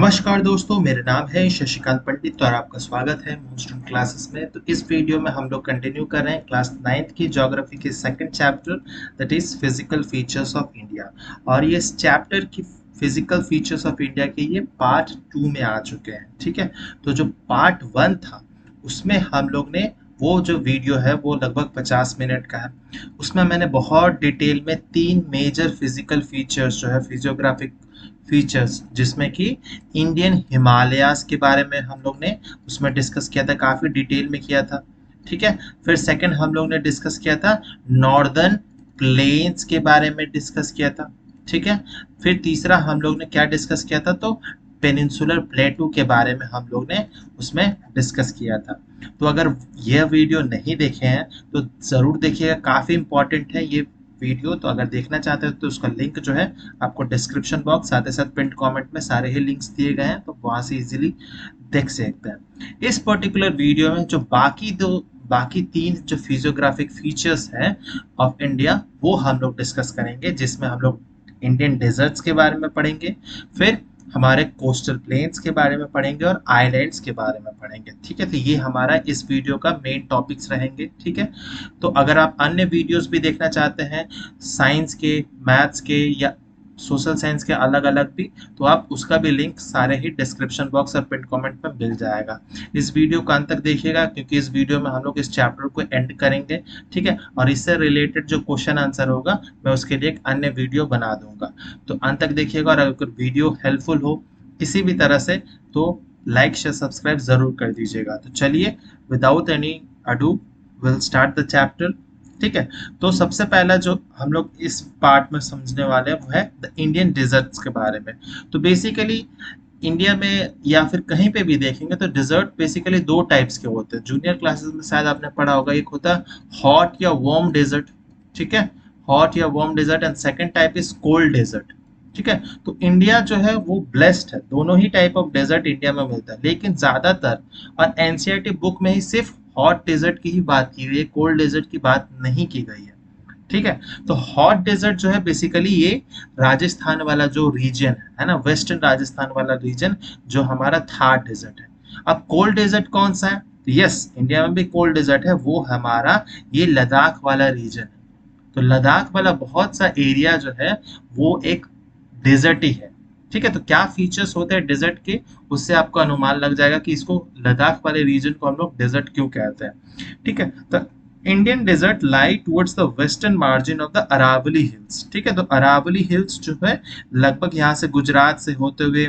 नमस्कार दोस्तों, मेरा नाम है शशिकांत पंडित और आपका स्वागत है मूनस्टोन क्लासेस में। तो इस वीडियो में हम लोग कंटिन्यू कर रहे हैं क्लास 9th की ज्योग्राफी के second chapter, that is physical features of India. और ये इस चैप्टर की फिजिकल फीचर्स ऑफ इंडिया के ये पार्ट 2 में आ चुके हैं। ठीक है, तो जो पार्ट 1 था उसमें हम लोग ने वो जो वीडियो है वो लगभग 50 मिनट का है। उसमें मैंने बहुत डिटेल में 3 मेजर फिजिकल फीचर्स जो है फिजियोग्राफिक फीचर्स, जिसमें कि इंडियन हिमालयाज के बारे में हम लोग ने उसमें डिस्कस किया था, काफ़ी डिटेल में किया था। ठीक है, फिर सेकंड हम लोग ने डिस्कस किया था नॉर्दर्न प्लेन्स के बारे में डिस्कस किया था। ठीक है, फिर तीसरा हम लोग ने क्या डिस्कस किया था, तो पेनिनसुलर प्लेटू के बारे में हम लोग ने उसमें डिस्कस किया था। तो अगर यह वीडियो नहीं देखे हैं तो ज़रूर देखिएगा, काफ़ी इंपॉर्टेंट है ये वीडियो। तो अगर देखना चाहते हो तो उसका लिंक जो है आपको डिस्क्रिप्शन बॉक्स साथ ही साथ पिंड कमेंट में सारे ही लिंक्स दिए गए हैं, तो वहां से इजीली देख सकते हैं। इस पर्टिकुलर वीडियो में जो बाकी तीन जो फिजियोग्राफिक फीचर्स हैं ऑफ इंडिया वो हम लोग डिस्कस करेंगे, जिसमें हम लोग इंडियन डेजर्ट्स के बारे में पढ़ेंगे, फिर हमारे कोस्टल प्लेन्स के बारे में पढ़ेंगे और आइलैंड्स के बारे में पढ़ेंगे। ठीक है, तो ये हमारा इस वीडियो का मेन टॉपिक्स रहेंगे। ठीक है, तो अगर आप अन्य वीडियोस भी देखना चाहते हैं साइंस के, मैथ्स के या सोशल साइंस के अलग अलग भी, तो आप उसका भी लिंक सारे ही डिस्क्रिप्शन बॉक्स और पिन कमेंट में मिल जाएगा। इस वीडियो को अंत तक देखिएगा, क्योंकि इस वीडियो में हम लोग इस चैप्टर को एंड करेंगे। ठीक है, और इससे रिलेटेड जो क्वेश्चन आंसर होगा मैं उसके लिए एक अन्य वीडियो बना दूंगा। तो अंत तक देखिएगा, और अगर वीडियो हेल्पफुल हो किसी भी तरह से तो लाइक शेयर सब्सक्राइब जरूर कर दीजिएगा। तो चलिए, without any ado will start the chapter. ठीक है, तो सबसे पहला जो हम लोग इस पार्ट में समझने वाले हैं वो है द इंडियन डिजर्ट्स के बारे में। तो बेसिकली इंडिया में या फिर कहीं पे भी देखेंगे तो डिजर्ट बेसिकली दो टाइप्स के होते हैं। जूनियर क्लासेस में शायद आपने पढ़ा होगा, एक होता है हॉट या वार्म डेजर्ट। ठीक है, हॉट या warm desert, and second type is cold desert. ठीक है, तो इंडिया जो है वो ब्लेस्ड है, दोनों ही टाइप ऑफ डेजर्ट इंडिया में मिलता है, लेकिन ज्यादातर और एनसीईआरटी बुक में ही सिर्फ हॉट डेजर्ट की ही बात की गई है, कोल्ड डेजर्ट की बात नहीं की गई है। ठीक है, तो हॉट डेजर्ट जो है बेसिकली ये राजस्थान वाला जो रीजन है ना, वेस्टर्न राजस्थान वाला रीजन जो हमारा थार डेजर्ट है। अब कोल्ड डेजर्ट कौन सा है, तो यस इंडिया में भी कोल्ड डेजर्ट है, वो हमारा ये लद्दाख वाला रीजन है। तो लद्दाख वाला बहुत सा एरिया जो है वो एक डेजर्ट ही है। ठीक है, तो क्या फीचर्स होते हैं डेजर्ट के, उससे आपको अनुमान लग जाएगा कि इसको लद्दाख वाले रीजन को हम लोग डेजर्ट क्यों कहते हैं। ठीक है, तो Indian desert lie towards the western margin of the Aravalli hills. ठीक है, तो अरावली हिल्स जो है लगभग यहाँ से गुजरात से होते हुए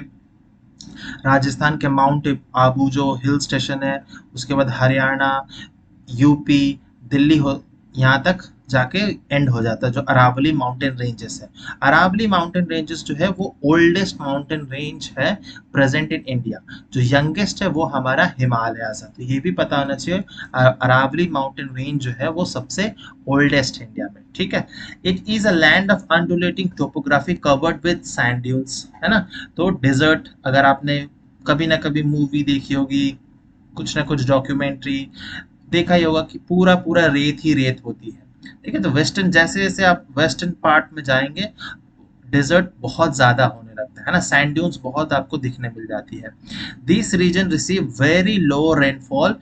राजस्थान के माउंट आबू जो हिल स्टेशन है, उसके बाद हरियाणा, यूपी, दिल्ली हो, यहाँ तक जाके एंड हो जाता है जो अरावली माउंटेन रेंजेस है। अरावली माउंटेन रेंजेस जो है वो ओल्डेस्ट माउंटेन रेंज है प्रेजेंट इन इंडिया। जो यंगेस्ट है वो हमारा हिमालयास है, तो ये भी पता होना चाहिए अरावली माउंटेन रेंज जो है वो सबसे ओल्डेस्ट है इंडिया में। ठीक है, it is a land of undulating topography covered with sand dunes, है ना। तो डेजर्ट अगर आपने कभी ना कभी मूवी देखी होगी, कुछ ना कुछ डॉक्यूमेंट्री देखा ही होगा कि पूरा पूरा रेत ही रेत होती है। ठीक है, तो वेस्टर्न जैसे जैसे आप वेस्टर्न पार्ट में जाएंगे डेजर्ट बहुत ज्यादा होने लगता है ना, सैंड ड्यून्स बहुत आपको दिखने मिल जाती है। This region receive very low rainfall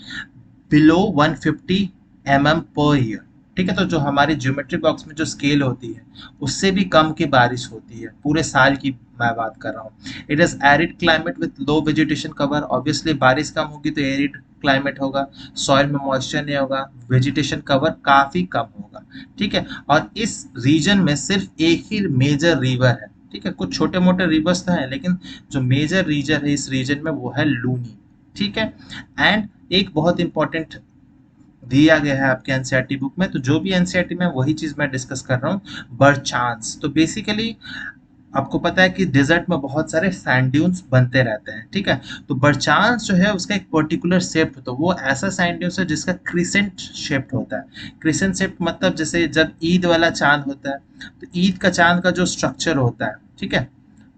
below 150 mm per year. ठीक है, तो जो हमारी ज्योमेट्री बॉक्स में जो स्केल होती है उससे भी कम की बारिश होती है पूरे साल की, मैं बात कर रहा हूँ। It is arid climate with low vegetation cover, obviously बारिश कम होगी तो एरिड क्लाइमेट होगा, सॉइल में मॉइस्चर नहीं होगा, वेजिटेशन कवर काफी कम होगा। ठीक है, और इस रीजन में सिर्फ एक ही मेजर रिवर है। ठीक है, कुछ छोटे मोटे रिवर्स तो हैं, लेकिन जो मेजर रीजन है इस रीजन में वो है लूनी। ठीक है, एंड एक बहुत इंपॉर्टेंट दिया गया है आपके एनसीईआरटी बुक में, तो जो भी एनसीईआरटी में वही चीज मैं डिस्कस कर रहा हूँ, बर्चांस। तो बेसिकली आपको पता है कि डेजर्ट में बहुत सारे सैंड ड्यून्स बनते रहते हैं। ठीक है, तो बर्चांस जो है उसका एक पर्टिकुलर शेप होता है, वो ऐसा सैंड ड्यून्स है जिसका क्रिसेंट शेप्ड होता है। क्रिसेंट शेप मतलब जैसे जब ईद वाला चांद होता है तो ईद का चांद का जो स्ट्रक्चर होता है, ठीक है,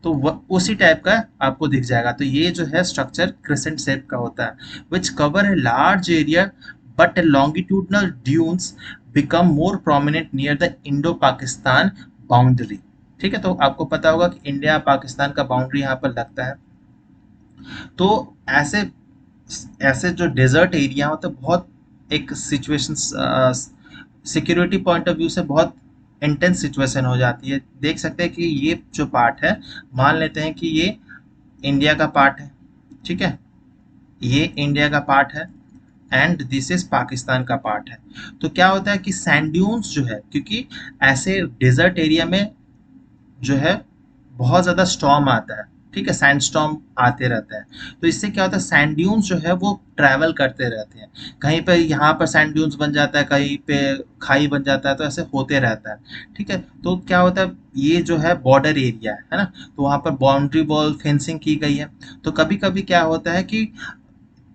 तो उसी टाइप का आपको दिख जाएगा। तो ये जो है स्ट्रक्चर क्रिसेंट शेप का होता है, which cover a large area but longitudinal dunes become more prominent near the Indo-Pakistan boundary। ठीक है, तो आपको पता होगा कि इंडिया पाकिस्तान का बाउंड्री यहाँ पर लगता है। तो ऐसे ऐसे जो डेजर्ट एरिया होता है बहुत एक situation security point of view से बहुत इंटेंस सिचुएशन हो जाती है। देख सकते हैं कि ये जो पार्ट है, मान लेते हैं कि ये इंडिया का पार्ट है, ठीक है, ये इंडिया का पार्ट है एंड दिस इज पाकिस्तान का पार्ट है। तो क्या होता है कि सैंड ड्यून्स जो है, क्योंकि ऐसे डेजर्ट एरिया में जो है बहुत ज़्यादा स्टॉर्म आता है, ठीक है, सैंड स्टॉर्म आते रहते हैं। तो इससे क्या होता है, सैंड ड्यून्स जो है वो ट्रैवल करते रहते हैं। कहीं पे यहाँ पर सैंड ड्यून्स बन जाता है, कहीं पे खाई बन जाता है, तो ऐसे होते रहता है, ठीक है। तो क्या होता है, ये जो है बॉर्डर एरिया है ना, तो वहाँ पर बाउंड्री वॉल फेंसिंग की गई है। तो कभी कभी क्या होता है कि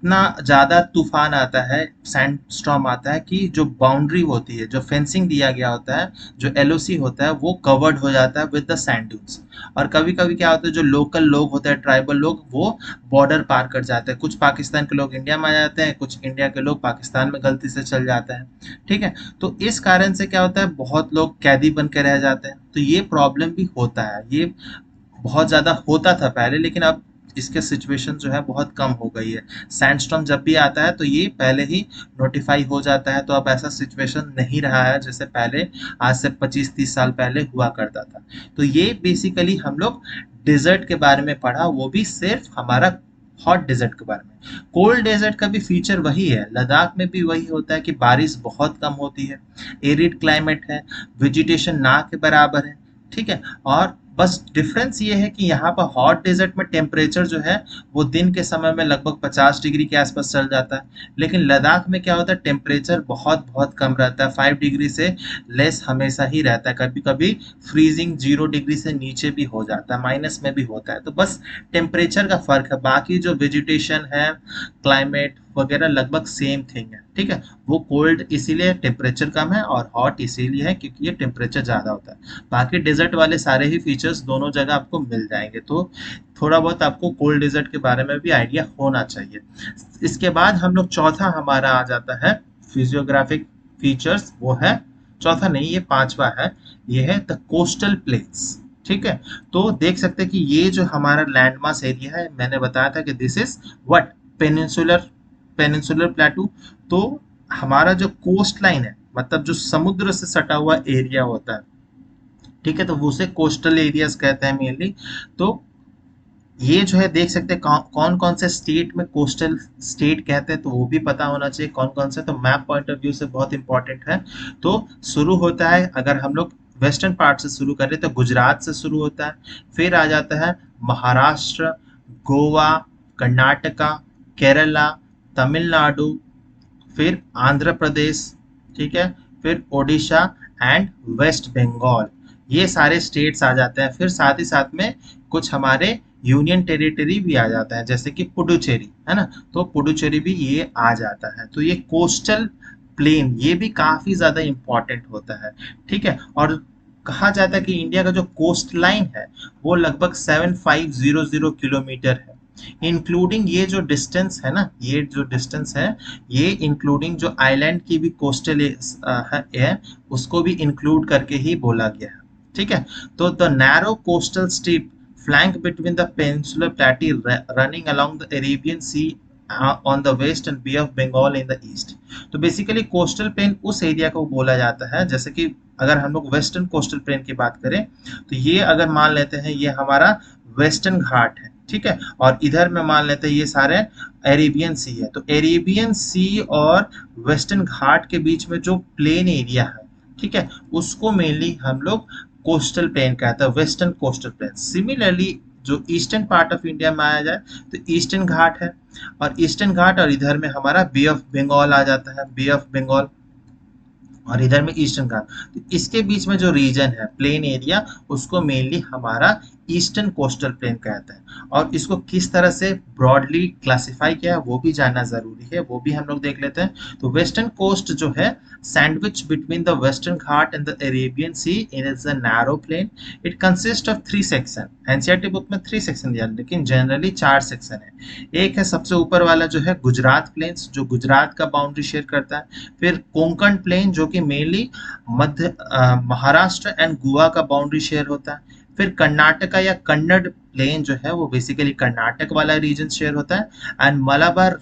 इतना ज़्यादा तूफान आता है, सैंड स्टॉर्म आता है कि जो बाउंड्री होती है, जो फेंसिंग दिया गया होता है, जो एलओसी होता है, वो कवर्ड हो जाता है विद द सैंड ड्यून्स। और कभी कभी क्या होता है, जो लोकल लोग होते हैं, ट्राइबल लोग, वो बॉर्डर पार कर जाते हैं। कुछ पाकिस्तान के लोग इंडिया में आ जाते हैं, कुछ इंडिया के लोग पाकिस्तान में गलती से चल जाते हैं, ठीक है। तो इस कारण से क्या होता है, बहुत लोग कैदी बन के रह जाते हैं। तो ये प्रॉब्लम भी होता है, ये बहुत ज़्यादा होता था पहले, लेकिन अब इसके सिचुएशन जो है बहुत कम हो गई है। सैंडस्टॉर्म जब भी आता है तो ये पहले ही नोटिफाई हो जाता है। तो अब ऐसा सिचुएशन नहीं रहा है जैसे पहले, आज से 25-30 साल पहले हुआ करता था। तो ये बेसिकली हम लोग डिजर्ट के बारे में पढ़ा, वो भी सिर्फ हमारा हॉट डेजर्ट के बारे में। कोल्ड डेजर्ट का भी फीचर वही है, लद्दाख में भी वही होता है कि बारिश बहुत कम होती है, एरिड क्लाइमेट है, वेजिटेशन ना के बराबर है, ठीक है। और बस डिफरेंस ये है कि यहाँ पर हॉट डेजर्ट में टेम्परेचर जो है वो दिन के समय में लगभग 50 डिग्री के आसपास चल जाता है, लेकिन लद्दाख में क्या होता है, टेम्परेचर बहुत बहुत कम रहता है, 5 डिग्री से लेस हमेशा ही रहता है। कभी कभी फ्रीजिंग 0 डिग्री से नीचे भी हो जाता है, माइनस में भी होता है। तो बस टेम्परेचर का फर्क है, बाकी जो वेजिटेशन है, क्लाइमेट वगैरह लगभग सेम थिंग है, ठीक है। वो कोल्ड इसीलिए टेम्परेचर कम है और हॉट इसीलिए है क्योंकि ये टेम्परेचर ज़्यादा होता है। बाकी डेजर्ट वाले सारे ही फीचर्स दोनों जगह आपको मिल जाएंगे। तो थोड़ा बहुत आपको कोल्ड डेजर्ट के बारे में भी आइडिया होना चाहिए। इसके बाद हम लोग चौथा हमारा आ जाता है फिजियोग्राफिक फीचर्स, वो है चौथा नहीं, ये पांचवा है, ये है द कोस्टल प्लेन्स, ठीक है। तो देख सकते हैं कि ये जो हमारा लैंडमास एरिया है, मैंने बताया था कि this is what, peninsular peninsular प्लेटू। तो हमारा जो कोस्ट लाइन है, मतलब जो समुद्र से सटा हुआ एरिया होता है, ठीक है, तो वो उसे कोस्टल एरियाज कहते हैं मेनली। तो ये जो है देख सकते हैं कौन कौन से स्टेट में कोस्टल स्टेट कहते हैं, तो वो भी पता होना चाहिए कौन कौन से, तो मैप पॉइंट ऑफ व्यू से बहुत इंपॉर्टेंट है। तो शुरू होता है, अगर हम लोग वेस्टर्न पार्ट से शुरू करें तो गुजरात से शुरू होता है, फिर आ जाता है महाराष्ट्र, गोवा, कर्नाटका, केरला, तमिलनाडु, फिर आंध्र प्रदेश, ठीक है, फिर ओडिशा एंड वेस्ट बंगाल। ये सारे स्टेट्स आ जाते हैं। फिर साथ ही साथ में कुछ हमारे यूनियन टेरिटरी भी आ जाता है, जैसे कि पुडुचेरी है ना, तो पुडुचेरी भी ये आ जाता है। तो ये कोस्टल प्लेन ये भी काफी ज्यादा इंपॉर्टेंट होता है, ठीक है। और कहा जाता है कि इंडिया का जो कोस्ट लाइन है वो लगभग 7500 किलोमीटर है, इंक्लूडिंग ये जो डिस्टेंस है ना, ये जो डिस्टेंस है, ये इंक्लूडिंग जो आइलैंड की भी कोस्टल है, उसको भी इंक्लूड करके ही बोला गया है, ठीक है। तो the narrow coastal strip flank between the peninsular plateau running along the Arabian Sea on the west and Bay of Bengal in the east। तो बेसिकली कोस्टल प्लेन उस एरिया को बोला जाता है, जैसे कि अगर हम लोग वेस्टर्न कोस्टल प्लेन की बात करें तो ये अगर मान लेते हैं ये हमारा वेस्टर्न घाट है, ठीक है, और इधर में मान लेते हैं ये सारे अरेबियन सी है। तो अरेबियन सी और वेस्टर्न घाट के बीच में जो प्लेन एरिया है, ठीक है, उसको मेनली हम लोग कोस्टल प्लेन कहता है, वेस्टर्न कोस्टल प्लेन। सिमिलरली जो ईस्टर्न पार्ट ऑफ इंडिया में आया जाए तो ईस्टर्न घाट है, और ईस्टर्न घाट और इधर में हमारा बे ऑफ बंगाल आ जाता है, बे ऑफ बंगाल, और इधर में ईस्टर्न घाट। तो इसके बीच में जो रीजन है प्लेन एरिया, उसको मेनली हमारा ईस्टर्न कोस्टल प्लेन कहते हैं। और इसको किस तरह से ब्रॉडली क्लासिफाई किया है वो भी जानना जरूरी है, वो भी हम लोग देख लेते हैं। तो वेस्टर्न कोस्ट जो है sandwich between the western Ghat and the Arabian sea in is a narrow plain. It consist of 3 section. NCERT book में 3 सेक्शन दिया, लेकिन जनरली 4 सेक्शन है। एक है सबसे ऊपर वाला जो है गुजरात प्लेन्स, जो गुजरात का बाउंड्री शेयर करता है। फिर कोंकण प्लेन जो कि mainly Madhya Maharashtra and Goa का बाउंड्री शेयर होता है। फिर कर्नाटका या कन्नड़ प्लेन जो है वो बेसिकली कर्नाटक वाला रीजन शेयर होता है, एंड मलाबार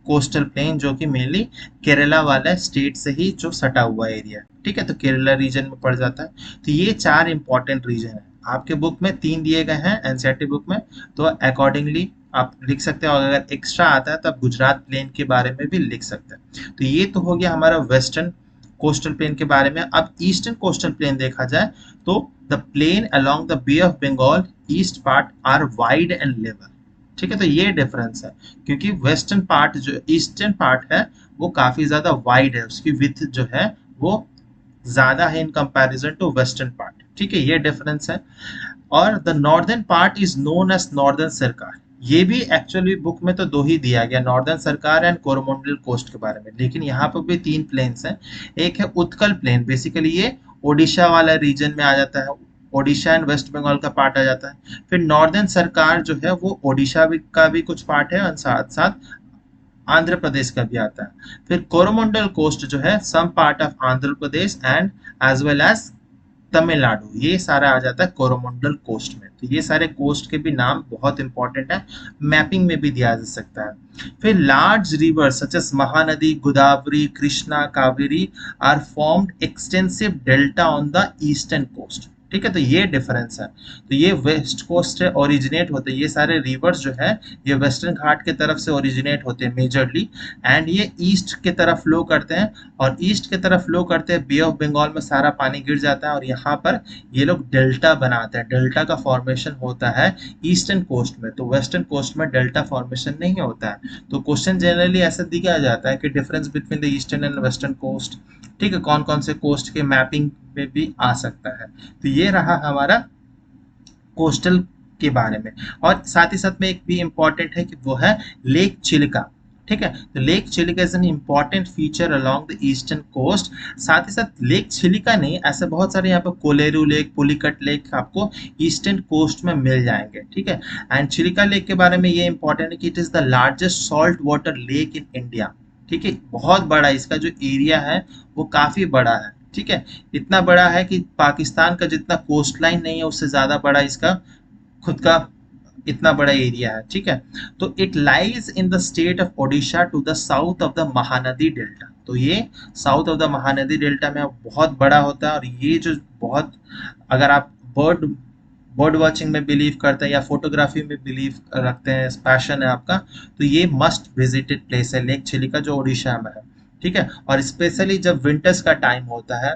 कोस्टल प्लेन जो कि मेनली केरला वाला स्टेट से ही जो सटा हुआ एरिया, ठीक है, तो केरला रीजन में पड़ जाता है। तो ये 4 इंपॉर्टेंट रीजन है। आपके बुक में 3 दिए गए हैं एनसीईआरटी बुक में, तो अकॉर्डिंगली आप लिख सकते हो। अगर एक्स्ट्रा आता है तो आप गुजरात प्लेन के बारे में भी लिख सकते हैं। तो ये तो हो गया हमारा वेस्टर्न कोस्टल प्लेन के बारे में। अब ईस्टर्न कोस्टल प्लेन देखा जाए तो the plain along the bay of Bengal east part are wide and level, ठीक है। तो ये डिफरेंस है, क्योंकि वेस्टर्न पार्ट जो ईस्टर्न पार्ट है वो काफी ज्यादा वाइड है, उसकी विड्थ जो है वो ज्यादा है in comparison to western part, ठीक है, ये डिफरेंस है। और the northern part is known as northern Circars. ये भी एक्चुअली बुक में तो 2 ही दिया गया, नॉर्दर्न सरकार एंड कोरोमंडल कोस्ट के बारे में, लेकिन यहाँ पर भी 3 प्लेन्स हैं। एक है उत्कल प्लेन, बेसिकली ये ओडिशा वाला रीजन में आ जाता है, ओडिशा एंड वेस्ट बंगाल का पार्ट आ जाता है। फिर नॉर्दर्न सरकार जो है वो ओडिशा का भी कुछ पार्ट है और साथ साथ आंध्र प्रदेश का भी आता है। फिर कोरोमंडल कोस्ट जो है some part of Andhra Pradesh and as well as Tamil Nadu, ये सारा आ जाता है कोरोमंडल कोस्ट में। तो ये सारे कोस्ट के भी नाम बहुत इंपॉर्टेंट है, मैपिंग में भी दिया जा सकता है। फिर large river such as Mahanadi, Godavari, Krishna, Kaveri are formed extensive delta on the eastern coast, ठीक है। तो ये डिफरेंस है। तो ये वेस्ट कोस्ट से ओरिजिनेट होते हैं, ये सारे रिवर्स जो है ये वेस्टर्न घाट के तरफ से ओरिजिनेट होते हैं मेजरली, एंड ये ईस्ट के तरफ फ्लो करते हैं, और ईस्ट के तरफ फ्लो करते हैं बे ऑफ बंगाल में सारा पानी गिर जाता है, और यहाँ पर ये लोग डेल्टा बनाते हैं। डेल्टा का फॉर्मेशन होता है ईस्टर्न कोस्ट में, तो वेस्टर्न कोस्ट में डेल्टा फॉर्मेशन नहीं होता है। तो क्वेश्चन जनरली ऐसा दिया जाता है कि difference between the eastern and western coast, ठीक है, कौन कौन से कोस्ट के मैपिंग में भी आ सकता है। तो ये रहा हमारा कोस्टल के बारे में। और साथ ही साथ में एक भी इंपॉर्टेंट है कि वो है लेक चिलिका, ठीक है। तो lake Chilika is an important feature along the eastern coast. साथ ही साथ लेक चिलिका नहीं, ऐसे बहुत सारे यहाँ पे कोलेरू लेक, पुलिकट लेक आपको ईस्टर्न कोस्ट में मिल जाएंगे, ठीक है। एंड चिलिका लेक के बारे में ये इंपॉर्टेंट है कि it is the largest salt water lake in India, ठीक है। बहुत बड़ा इसका जो एरिया है वो काफी बड़ा है, ठीक है। इतना बड़ा है कि पाकिस्तान का जितना कोस्ट लाइन नहीं है उससे ज्यादा बड़ा इसका खुद का इतना बड़ा एरिया है, ठीक है। तो it lies in the state of Odisha to the south of the Mahanadi delta. तो ये south of the Mahanadi delta में बहुत बड़ा होता है, और ये जो बहुत, अगर आप बर्ड वॉचिंग में बिलीव करते हैं या फोटोग्राफी में बिलीव रखते हैं, पैशन है आपका, तो ये मस्ट विजिटेड प्लेस है लेक चिलिका जो उड़ीसा में है, ठीक है। और स्पेशली जब विंटर्स का टाइम होता है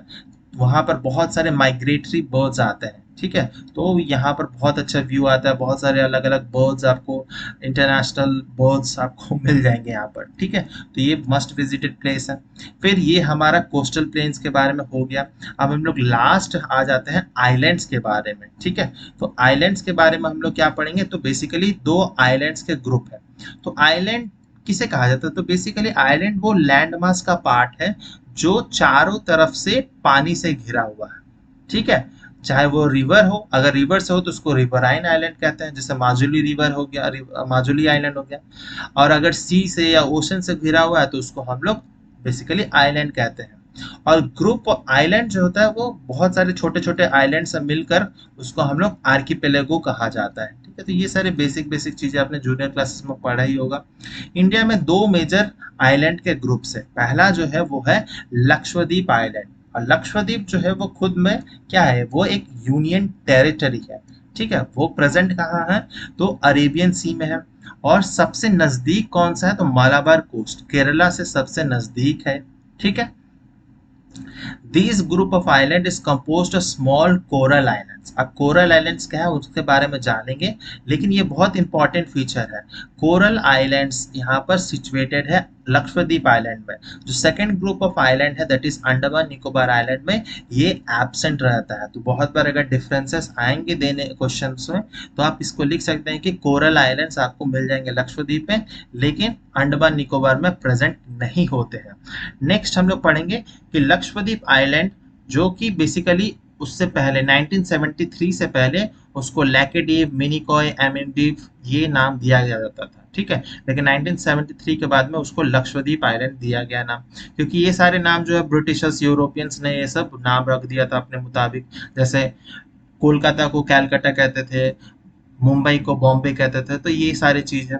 वहां पर बहुत सारे माइग्रेटरी बर्ड्स आते हैं, ठीक है। तो यहाँ पर बहुत अच्छा व्यू आता है, बहुत सारे अलग अलग बर्ड्स आपको, इंटरनेशनल बर्ड्स आपको मिल जाएंगे यहाँ पर, ठीक है। तो ये मस्ट विजिटेड प्लेस है। फिर ये हमारा कोस्टल प्लेन्स के बारे में हो गया। अब हम लोग लास्ट आ जाते हैं आइलैंड्स के बारे में, ठीक है। तो आइलैंड्स के बारे में हम लोग क्या पढ़ेंगे, तो बेसिकली 2 आइलैंड्स के ग्रुप है। तो आइलैंड किसे कहा जाता है, तो बेसिकली आइलैंड वो लैंड मास का पार्ट है जो चारों तरफ से पानी से घिरा हुआ है, ठीक है। चाहे वो रिवर हो, अगर रिवर से हो तो उसको रिवराइन आइलैंड कहते हैं, जैसे माजुली रिवर हो गया, माजुली आइलैंड हो गया। और अगर सी से या ओशन से घिरा हुआ है तो उसको हम लोग बेसिकली आइलैंड कहते हैं। और ग्रुप ऑफ आइलैंड जो होता है वो बहुत सारे छोटे छोटे आइलैंड से मिलकर उसको हम लोग आर्किपेलागो कहा जाता है, ठीक है। तो ये सारे बेसिक बेसिक चीजें आपने जूनियर क्लासेस में पढ़ा ही होगा। इंडिया में 2 मेजर आइलैंड के ग्रुप्स है। पहला जो है वो है लक्षद्वीप आइलैंड, और लक्षद्वीप जो है वो खुद में क्या है, वो एक यूनियन टेरिटरी है, ठीक है। वो प्रेजेंट कहाँ है, तो अरेबियन सी में है। और सबसे नजदीक कौन सा है, तो मालाबार कोस्ट, केरला से सबसे नजदीक है, ठीक है। This group of island is composed of small coral islands. अब कोरल आइलैंड्स क्या है उसके बारे में जानेंगे, लेकिन ये बहुत इंपॉर्टेंट फीचर है। कोरल आइलैंड्स यहाँ पर सिचुएटेड है लक्षद्वीप आइलैंड में। जो सेकंड ग्रुप ऑफ आइलैंड है that is Andaman Nicobar island में, ये एब्सेंट रहता है। तो बहुत बार अगर डिफरेंसेस आएंगे देने क्वेश्चंस में तो आप इसको लिख सकते हैं कि कोरल आइलैंड्स आपको मिल जाएंगे लक्षद्वीप में, लेकिन अंडमान निकोबार में प्रेजेंट नहीं होते हैं। नेक्स्ट हम लोग पढ़ेंगे कि लक्षद्वीप आइलैंड जो कि बेसिकली उससे पहले 1973 से पहले उसको लैकेडीव, मिनिकॉय, एमिनडीव ये नाम दिया गया जाता था, ठीक है। लेकिन 1973 के बाद में उसको लक्षद्वीप आइलैंड दिया गया नाम, क्योंकि ये सारे नाम जो है ब्रिटिशर्स, यूरोपियंस ने ये सब नाम रख दिया था अपने मुताबिक। जैसे कोलकाता को कैलकाटा कहते थे, मुंबई को बॉम्बे कहते थे, तो ये सारी चीज है।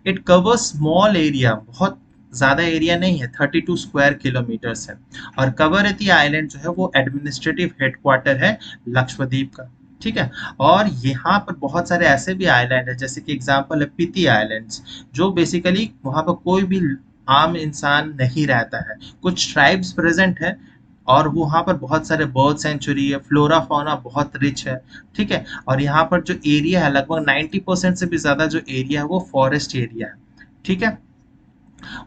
इट कवर्स स्मॉल एरिया, बहुत ज्यादा एरिया नहीं है, 32 स्क्वायर किलोमीटर्स है। और कवरत्ती आइलैंड जो है वो एडमिनिस्ट्रेटिव हेडक्वार्टर है लक्षद्वीप का। ठीक है। और यहाँ पर बहुत सारे ऐसे भी आइलैंड है, जैसे कि एग्जांपल है पिति आइलैंड्स, जो बेसिकली वहाँ पर कोई भी आम इंसान नहीं रहता है, कुछ ट्राइब्स प्रेजेंट है, और वहाँ पर बहुत सारे बर्ड सेंचुरी है, फ्लोरा फौना बहुत रिच है। ठीक है। और यहाँ पर जो एरिया है लगभग 90% से भी ज्यादा जो एरिया है वो फॉरेस्ट एरिया है। ठीक है।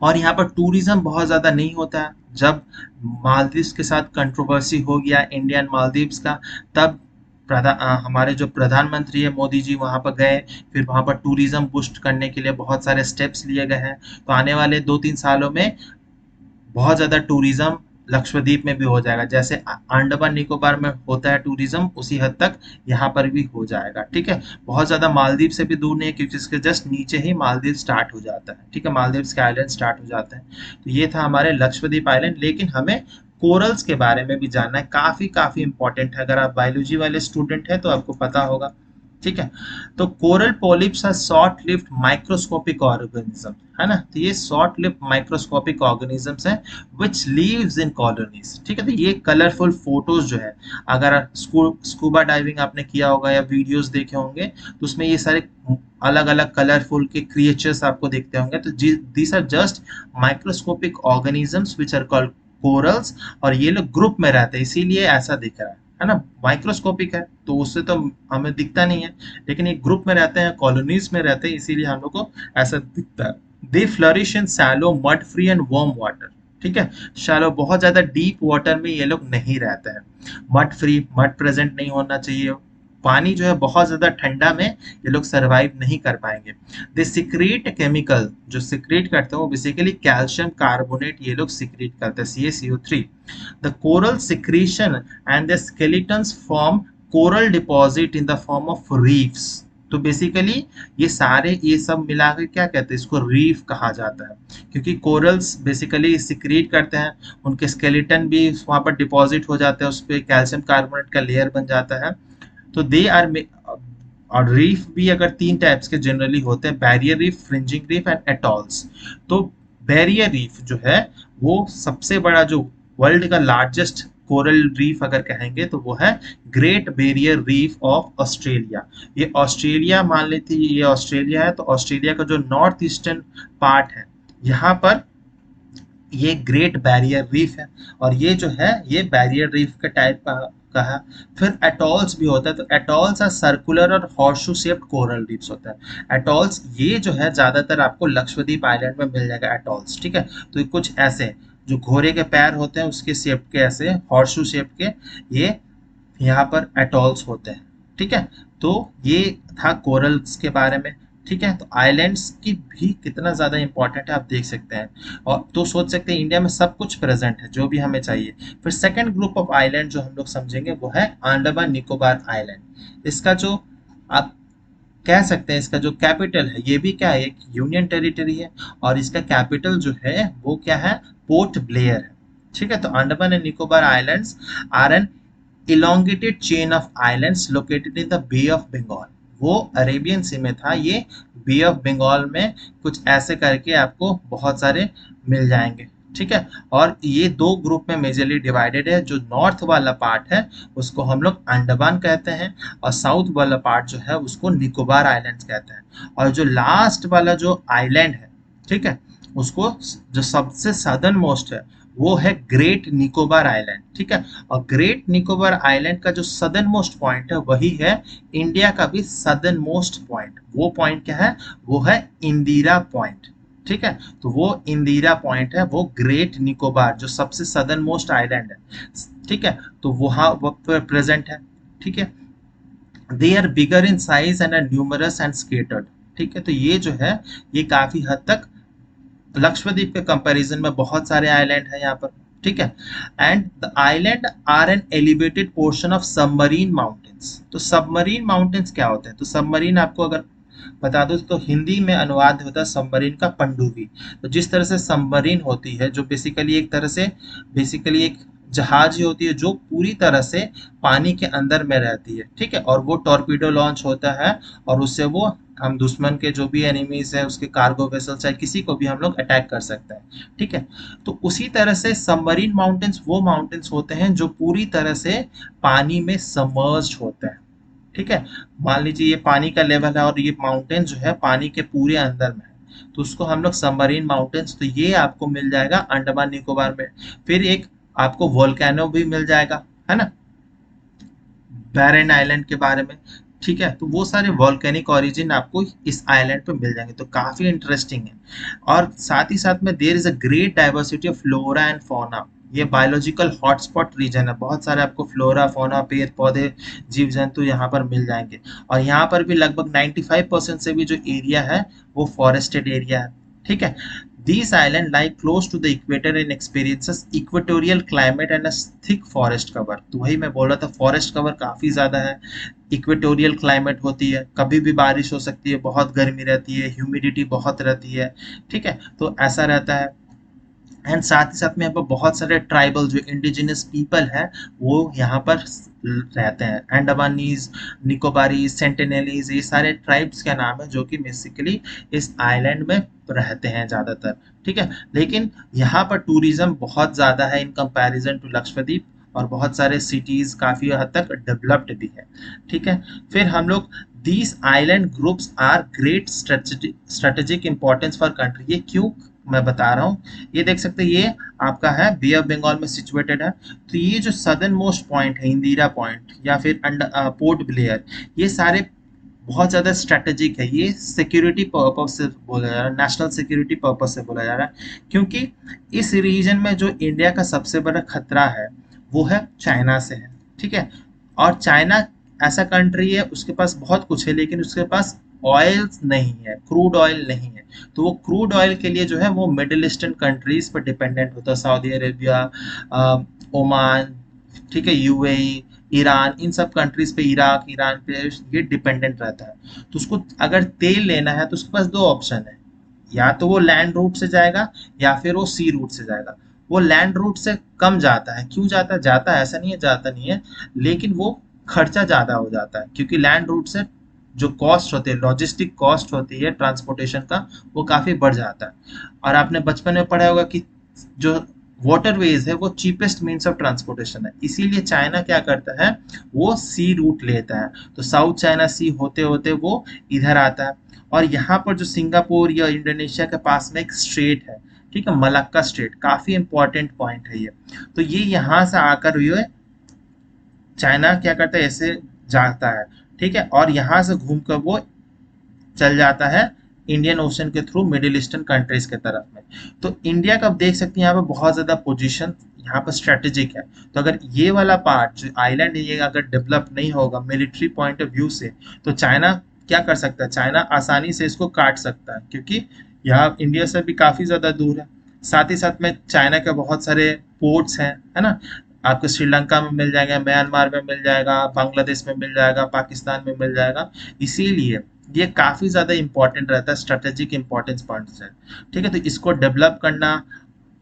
और यहाँ पर टूरिज्म बहुत ज्यादा नहीं होता है। जब मालदीव्स के साथ कंट्रोवर्सी हो गया इंडियन मालदीव्स का, तब हमारे जो प्रधानमंत्री है मोदी जी वहां पर गए, फिर वहां पर टूरिज्म बूस्ट करने के लिए बहुत सारे स्टेप्स लिए गए हैं। तो आने वाले 2-3 सालों में बहुत ज़्यादा टूरिज्म लक्षद्वीप में भी हो जाएगा, जैसे अंडमान निकोबार में होता है टूरिज्म, उसी हद तक यहाँ पर भी हो जाएगा। ठीक है। बहुत ज़्यादा मालदीव से भी दूर नहीं है, क्योंकि इसके जस्ट नीचे ही मालदीव स्टार्ट हो जाता है। ठीक है। मालदीव के आइलैंड स्टार्ट हो जाते हैं। तो ये था हमारे लक्षद्वीप आइलैंड। लेकिन हमें कोरल्स के बारे में भी जानना है, काफ़ी काफ़ी इंपॉर्टेंट है। अगर आप बायोलॉजी वाले स्टूडेंट हैं तो आपको पता होगा। ठीक है। तो coral polyps are short lived microscopic organism, है ना। तो ये शॉर्ट लिव्ड माइक्रोस्कोपिक ऑर्गेनिजम्स हैं विच लीव्स इन कॉलोनीज। ठीक है। तो ये कलरफुल फोटोज जो है, अगर स्कूबा डाइविंग आपने किया होगा या वीडियोस देखे होंगे, तो उसमें ये सारे अलग अलग कलरफुल के क्रिएचर्स आपको देखते होंगे। तो these are just microscopic organisms which are called corals. और ये लोग ग्रुप में रहते हैं, इसीलिए ऐसा दिख रहा है ना। माइक्रोस्कोपिक है तो उससे तो हमें दिखता नहीं है, लेकिन ये ग्रुप में रहते हैं, कॉलोनीज में रहते हैं, इसीलिए हम लोग को ऐसा दिखता है। They flourish in shallow mud free and warm water. ठीक है। शैलो बहुत ज्यादा डीप वाटर में ये लोग नहीं रहते हैं। मड फ्री, मड प्रेजेंट नहीं होना चाहिए। पानी जो है बहुत ज्यादा ठंडा में ये लोग सरवाइव नहीं कर पाएंगे। दे सिक्रेट केमिकल, जो सिक्रेट करते हैं वो बेसिकली कैल्शियम कार्बोनेट ये लोग सिक्रेट करते हैं, CaCO3। The coral secretion and the skeletons form coral deposit in the form of reefs. तो बेसिकली ये सारे ये सब मिलाकर क्या कहते हैं, इसको रीफ कहा जाता है, क्योंकि कोरल्स बेसिकली सिक्रीट करते हैं, उनके स्केलेटन भी वहां पर डिपॉजिट हो जाते हैं, उस पर कैल्शियम कार्बोनेट का लेयर बन जाता है। तो दे आर, और रीफ भी अगर 3 टाइप्स के जनरली होते हैं, barrier reef, fringing reef and atolls. तो बैरियर रीफ जो है वो सबसे बड़ा, जो वर्ल्ड का लार्जेस्ट कोरल रीफ अगर कहेंगे तो वो है great barrier reef of Australia. ये ऑस्ट्रेलिया मान लेते, ये ऑस्ट्रेलिया है, तो ऑस्ट्रेलिया का जो नॉर्थ ईस्टर्न पार्ट है यहाँ पर ये ग्रेट बैरियर रीफ है। और ये जो है ये बैरियर रीफ के टाइप का है। फिर एटॉल्स भी होता है, तो एटॉल्स आर सर्कुलर और हॉर्सशू शेप्ड कोरल रीफ्स होता है। एटॉल्स ये जो है ज्यादातर आपको लक्षद्वीप आइलैंड में मिल जाएगा एटॉल्स। ठीक है। तो ये कुछ ऐसे जो घोड़े के पैर होते हैं उसके शेप के, ऐसे हॉर्सशू शेप के ये यहाँ पर एटॉल्स होते हैं। ठीक है। तो ये था कोरल्स के बारे में। ठीक है। तो आइलैंड्स की भी कितना ज़्यादा इंपॉर्टेंट है आप देख सकते हैं, और तो सोच सकते हैं इंडिया में सब कुछ प्रेजेंट है जो भी हमें चाहिए। फिर सेकंड ग्रुप ऑफ आइलैंड जो हम लोग समझेंगे वो है अंडमान निकोबार आइलैंड। इसका जो आप कह सकते हैं, इसका जो कैपिटल है, ये भी क्या है, एक यूनियन टेरिटरी है, और इसका कैपिटल जो है वो क्या है, पोर्ट ब्लेयर है। ठीक है। तो Andaman and Nicobar islands are an elongated chain of islands located in the Bay of Bengal। वो अरेबियन सी में था, ये बे ऑफ बंगाल में कुछ ऐसे करके आपको बहुत सारे मिल जाएंगे। ठीक है। और ये 2 ग्रुप में मेजरली डिवाइडेड है। जो नॉर्थ वाला पार्ट है उसको हम लोग अंडमान कहते हैं, और साउथ वाला पार्ट जो है उसको निकोबार आइलैंड्स कहते हैं। और जो लास्ट वाला जो आइलैंड है, ठीक है, उसको जो सबसे सदर्न मोस्ट है वो है ग्रेट निकोबार आइलैंड। ठीक है। और ग्रेट निकोबार आइलैंड का जो सदर्न मोस्ट पॉइंट है वही है इंडिया का भी सदर्न मोस्ट पॉइंट। वो पॉइंट क्या है, वो है इंदिरा पॉइंट। ठीक है। तो वो इंदिरा पॉइंट है, वो ग्रेट निकोबार जो सबसे सदर्न मोस्ट आइलैंड है। ठीक है। तो वहां प्रेजेंट है। ठीक है। They are bigger in size and are numerous and scattered. ठीक है। तो ये जो है ये काफी हद तक लक्षद्वीप के कंपैरिजन में बहुत सारे आइलैंड है यहाँ पर। ठीक है। And the island are an elevated portion of submarine mountains. तो सबमरीन माउंटेन्स क्या होते हैं, तो सबमरीन आपको अगर बता दो तो हिंदी में अनुवाद होता है सबमरीन का पनडुब्बी। तो जिस तरह से सबमरीन होती है, जो बेसिकली एक तरह से बेसिकली एक जहाज ही होती है जो पूरी तरह से पानी के अंदर में रहती है, ठीक है, और वो टॉर्पीडो लॉन्च होता है और उससे वो हम दुश्मन के जो भी एनिमीज है उसके कार्गो वेसल चाहे किसी को भी हम लोग अटैक कर सकते हैं, ठीक है। तो उसी तरह से सबमरीन माउंटेन्स वो माउंटेन्स होते हैं जो पूरी तरह से पानी में सबमर्ज्ड होते हैं, ठीक है। मान लीजिए ये पानी का लेवल है और ये माउंटेन जो है पानी के पूरे अंदर में है, तो उसको हम लोग सबमरीन माउंटेन्स, तो ये आपको मिल जाएगा अंडमान निकोबार में। फिर एक आपको वोल्केनो भी मिल जाएगा, है ना, बैरन आइलैंड के बारे में, ठीक है। तो वो सारे वॉल्केनिक ओरिजिन आपको इस आइलैंड पे मिल जाएंगे, तो काफी इंटरेस्टिंग है। और साथ ही साथ में there is a great diversity of flora and fauna. ये बायोलॉजिकल हॉटस्पॉट रीजन है, बहुत सारे आपको फ्लोरा फौना पेड़ पौधे जीव जंतु यहाँ पर मिल जाएंगे। और यहाँ पर भी लगभग 95% से भी जो एरिया है वो फॉरेस्टेड एरिया है, ठीक है। These islands lie close to the equator and experiences equatorial climate and a thick forest cover। तो वही मैं बोल रहा था, फॉरेस्ट कवर काफी ज्यादा है, इक्वेटोरियल क्लाइमेट होती है, कभी भी बारिश हो सकती है, बहुत गर्मी रहती है, ह्यूमिडिटी बहुत रहती है, ठीक है, तो ऐसा रहता है। एंड साथ ही साथ में यहाँ पर बहुत सारे ट्राइबल जो इंडिजिनस पीपल हैं वो यहाँ पर रहते हैं, अंडमानीज, निकोबारीज, सेंटिनेलीज, ये सारे ट्राइब्स का नाम है जो कि बेसिकली इस आइलैंड में रहते हैं ज़्यादातर, ठीक है। लेकिन यहाँ पर टूरिज्म बहुत ज़्यादा है इन कंपैरिजन टू लक्षद्वीप, और बहुत सारे सिटीज़ काफ़ी हद तक डेवलप्ड भी है, ठीक है। फिर हम लोग these island groups are great strategic importance for country. ये क्यों मैं बता रहा हूँ, ये देख सकते हैं, ये आपका है बे ऑफ बंगाल में सिचुएटेड है। तो ये जो सदर्न मोस्ट पॉइंट है इंदिरा पॉइंट या फिर पोर्ट ब्लेयर, ये सारे बहुत ज़्यादा स्ट्रेटेजिक है। ये सिक्योरिटी पर्पज से बोला जा रहा है, नेशनल सिक्योरिटी पर्पज से बोला जा रहा है, क्योंकि इस रीजन में जो इंडिया का सबसे बड़ा खतरा है वो है चाइना से है, ठीक है। और चाइना ऐसा कंट्री है उसके पास बहुत कुछ है लेकिन उसके पास ऑयल नहीं है, क्रूड ऑयल नहीं है। तो वो क्रूड ऑयल के लिए जो है वो मिडिल ईस्टर्न कंट्रीज पर डिपेंडेंट होता है, सऊदी अरेबिया, ओमान, ठीक है, यूएई, ईरान, इन सब कंट्रीज पे, इराक, ईरान पे ये डिपेंडेंट रहता है। तो उसको अगर तेल लेना है तो उसके पास दो ऑप्शन है, या तो वो लैंड रूट से जाएगा या फिर वो सी रूट से जाएगा। वो लैंड रूट से कम जाता है, क्यों जाता है, जाता है, ऐसा नहीं है जाता नहीं है, लेकिन वो खर्चा ज़्यादा हो जाता है, क्योंकि लैंड रूट से जो कॉस्ट होती है, लॉजिस्टिक कॉस्ट होती है ट्रांसपोर्टेशन का, वो काफ़ी बढ़ जाता है। और आपने बचपन में पढ़ा होगा कि जो वाटरवेज है वो चीपेस्ट मीन्स ऑफ ट्रांसपोर्टेशन है, इसीलिए चाइना क्या करता है, वो सी रूट लेता है। तो साउथ चाइना सी होते होते वो इधर आता है। और यहाँ पर जो सिंगापुर या इंडोनेशिया के पास में एक स्ट्रेट है, ठीक है, मलक्का स्ट्रेट, काफी इंपॉर्टेंट पॉइंट है ये। तो ये यहाँ से आकर ये चाइना क्या करता है, ऐसे जाता है, ठीक है, और यहाँ से घूमकर वो चल जाता है इंडियन ओशन के थ्रू मिडिल ईस्टर्न कंट्रीज के तरफ में। तो इंडिया का आप देख सकते हैं यहाँ पे बहुत ज्यादा पोजीशन यहाँ पर स्ट्रेटेजिक है। तो अगर ये वाला पार्ट जो आइलैंड है ये अगर डेवलप नहीं होगा मिलिट्री पॉइंट ऑफ व्यू से, तो चाइना क्या कर सकता है, चाइना आसानी से इसको काट सकता है, क्योंकि यहाँ इंडिया से भी काफी ज्यादा दूर है। साथ ही साथ में चाइना के बहुत सारे पोर्ट्स हैं, है ना, आपको श्रीलंका में मिल जाएगा, म्यांमार में मिल जाएगा, बांग्लादेश में मिल जाएगा, पाकिस्तान में मिल जाएगा। इसीलिए ये काफ़ी ज़्यादा इंपॉर्टेंट रहता है, स्ट्रेटेजिक इंपॉर्टेंस पॉइंट्स है, ठीक है। तो इसको डेवलप करना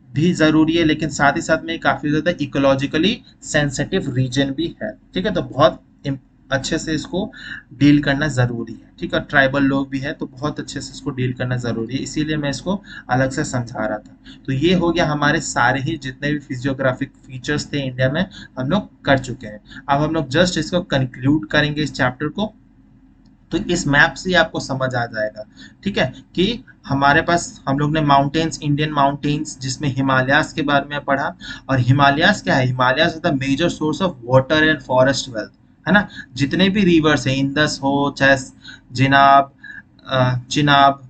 भी ज़रूरी है, लेकिन साथ ही साथ में काफ़ी ज़्यादा इकोलॉजिकली सेंसिटिव रीजन भी है, ठीक है। तो बहुत अच्छे से इसको डील करना ज़रूरी है, ठीक है। ट्राइबल लोग भी हैं तो बहुत अच्छे से इसको डील करना ज़रूरी है, इसीलिए मैं इसको अलग से समझा रहा था। तो ये हो गया हमारे सारे ही जितने भी फिजियोग्राफिक फीचर्स थे इंडिया में हम लोग कर चुके हैं। अब हम लोग जस्ट इसको कंक्लूड करेंगे इस चैप्टर को। तो इस मैप से आपको समझ आ जाएगा, ठीक है, कि हमारे पास हम लोग ने माउंटेन्स, इंडियन माउंटेन्स, जिसमें हिमालयास के बारे में पढ़ा। और हिमालयास क्या है, Himalayas is the major source of water and forest wealth, है ना। जितने भी रिवर्स है, इंदस हो चाहे जिनाब, चिनाब,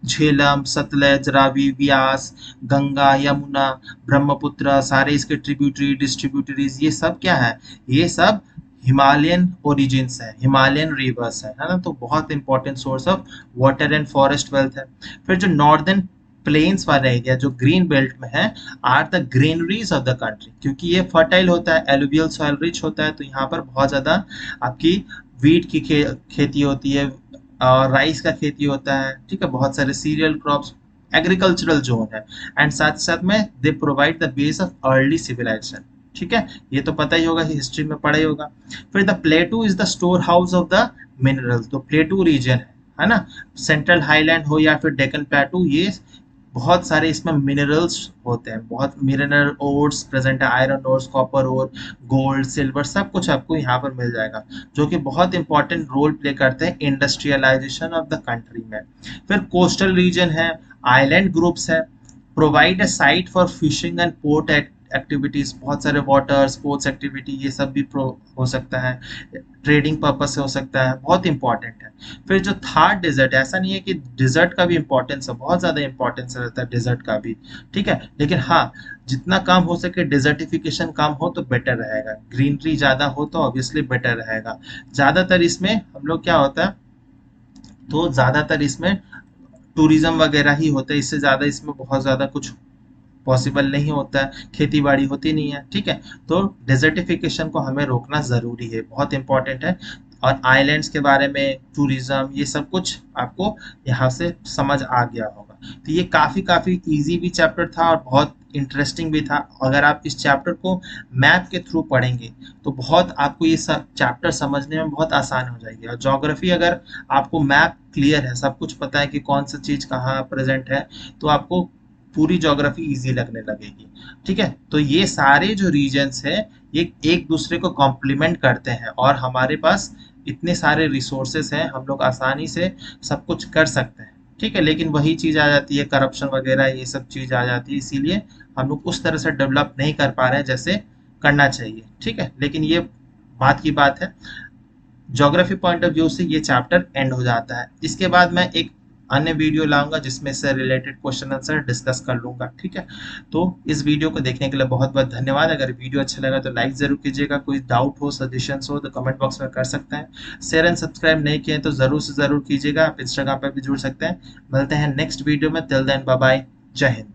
झेलम, सतलज, रावी, व्यास, गंगा, यमुना, ब्रह्मपुत्र, सारे इसके ट्रिब्यूटरी डिस्ट्रीब्यूटरीज, ये सब क्या है, ये सब हिमालयन ओरिजिन्स है, हिमालयन रिवर्स है ना। तो बहुत important source of water and forest wealth है। फिर जो नॉर्दर्न प्लेन्स वाला एरिया जो ग्रीन बेल्ट में है, are the greeneries of the country, क्योंकि ये फर्टाइल होता है, एलुवियल सॉइल रिच होता है, तो यहाँ पर बहुत ज़्यादा आपकी वीट की खेती होती है और राइस का खेती होता है, ठीक है, बहुत सारे सीरियल क्रॉप्स, एग्रीकल्चरल जोन है। एंड साथ साथ में they provide the base of early civilisation, ठीक है, ये तो पता ही होगा, हिस्ट्री में पढ़ा ही होगा। फिर the प्लेटू is the store house of the minerals, तो प्लेटू रीजन है ना, सेंट्रल हाईलैंड हो या फिर डेक्कन प्लेटू, ये बहुत सारे इसमें मिनरल्स होते हैं, बहुत मिनरल ओर्स प्रेजेंट है, iron ores, copper ore, gold, silver, सब कुछ आपको यहाँ पर मिल जाएगा, जो कि बहुत इंपॉर्टेंट रोल प्ले करते हैं इंडस्ट्रियलाइजेशन ऑफ द कंट्री में। फिर कोस्टल रीजन है, आइलैंड ग्रुप्स है, provide a site for fishing and port activities, बहुत सारे वाटर स्पोर्ट्स एक्टिविटी ये सब भी हो सकता है, ट्रेडिंग पर्पज से हो सकता है, बहुत इंपॉर्टेंट है। फिर जो थर्ड डिजर्ट, ऐसा नहीं है कि डिजर्ट का भी इंपॉर्टेंस है, बहुत ज्यादा इंपॉर्टेंस रहता है डिजर्ट का भी, ठीक है, लेकिन हाँ जितना कम हो सके डिजर्टिफिकेशन कम हो तो बेटर रहेगा, ग्रीनरी ज्यादा हो तो ऑब्वियसली बेटर रहेगा। ज्यादातर इसमें हम लोग क्या होता है, तो ज्यादातर इसमें टूरिज्म वगैरह ही होता है, इससे ज्यादा इसमें बहुत ज्यादा कुछ पॉसिबल नहीं होता है, खेती बाड़ी होती नहीं है, ठीक है। तो डेजर्टिफिकेशन को हमें रोकना ज़रूरी है, बहुत इंपॉर्टेंट है। और आइलैंड्स के बारे में, टूरिज्म, ये सब कुछ आपको यहाँ से समझ आ गया होगा। तो ये काफ़ी काफ़ी इजी भी चैप्टर था और बहुत इंटरेस्टिंग भी था। अगर आप इस चैप्टर को मैप के थ्रू पढ़ेंगे तो बहुत आपको ये सब चैप्टर समझने में बहुत आसान हो जाएगी। और ज्योग्राफी अगर आपको मैप क्लियर है, सब कुछ पता है कि कौन सा चीज़ कहाँ प्रेजेंट है, तो आपको पूरी ज्योग्राफी इजी लगने लगेगी, ठीक है। तो ये सारे जो रीजन्स हैं ये एक दूसरे को कॉम्प्लीमेंट करते हैं और हमारे पास इतने सारे रिसोर्सेस हैं, हम लोग आसानी से सब कुछ कर सकते हैं, ठीक है। लेकिन वही चीज़ आ जाती है, करप्शन वगैरह ये सब चीज़ आ जाती है, इसीलिए हम लोग उस तरह से डेवलप नहीं कर पा रहे हैं जैसे करना चाहिए, ठीक है। लेकिन ये बात की बात है, ज्योग्राफी पॉइंट ऑफ व्यू से ये चैप्टर एंड हो जाता है। इसके बाद मैं एक अन्य वीडियो लाऊंगा जिसमें से रिलेटेड क्वेश्चन आंसर डिस्कस कर लूंगा, ठीक है। तो इस वीडियो को देखने के लिए बहुत बहुत धन्यवाद। अगर वीडियो अच्छा लगा तो लाइक जरूर कीजिएगा, कोई डाउट हो, सजेशंस हो तो कमेंट बॉक्स में कर सकते हैं। शेयर एंड सब्सक्राइब नहीं किए तो जरूर से जरूर कीजिएगा, आप इंस्टाग्राम पर भी जुड़ सकते हैं। मिलते हैं नेक्स्ट वीडियो में, टिल देन बाय बाय, जय हिंद।